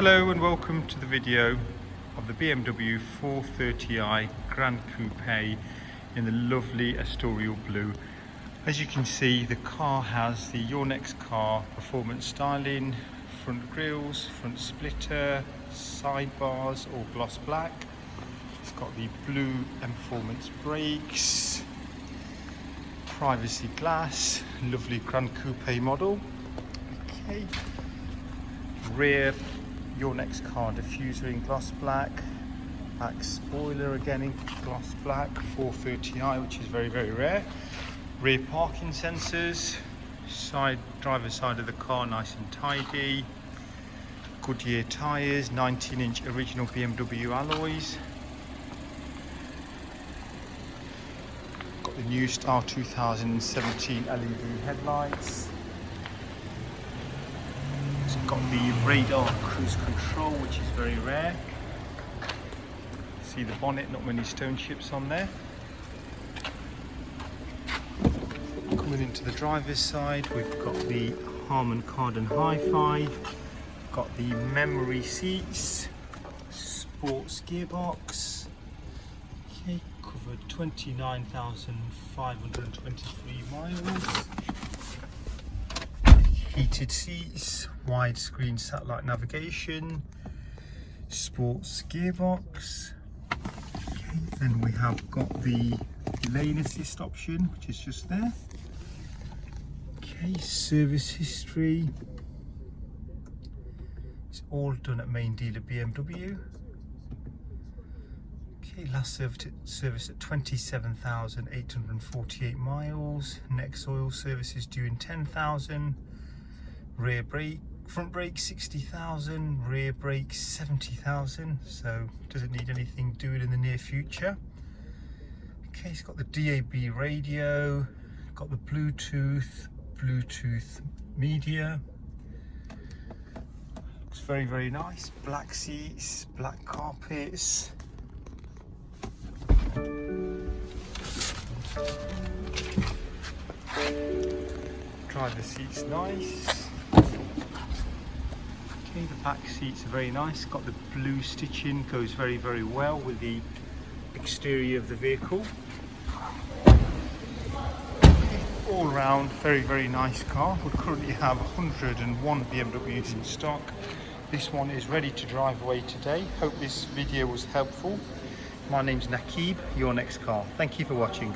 Hello and welcome to the video of the BMW 430i Grand Coupe in the lovely Estoril blue. As you can see, the car has the Your Next Car performance styling, front grills, front splitter, sidebars all gloss black. It's got the blue and performance brakes, privacy glass, lovely Grand Coupe model. Okay. Rear Your Next Car diffuser in gloss black, back spoiler again in gloss black, 430i, which is very rare. Rear parking sensors, driver's side of the car nice and tidy. Goodyear tyres, 19-inch original BMW alloys. Got the new style 2017 LED headlights. It's got the radar cruise control, which is very rare. See the bonnet, not many stone chips on there. Coming into the driver's side, we've got the Harman Kardon Hi-Fi, got the memory seats, sports gearbox. Okay, covered 29,523 miles. Heated seats, widescreen satellite navigation, sports gearbox. Okay, then we have got the lane assist option, which is just there. Okay, service history. It's all done at main dealer BMW. Okay, last service at 27,848 miles. Next oil service is due in 10,000. Rear brake, front brake 60,000, rear brake 70,000, so doesn't need anything doing in the near future. Okay, it's got the DAB radio, got the Bluetooth media. Looks very nice. Black seats, black carpets. Driver seat's nice. Okay, the back seats are very nice. Got the blue stitching, goes very well with the exterior of the vehicle. All round, very nice car. We currently have 101 BMWs in stock. This one is ready to drive away today. Hope this video was helpful. My name's Nakib, Your Next Car. Thank you for watching.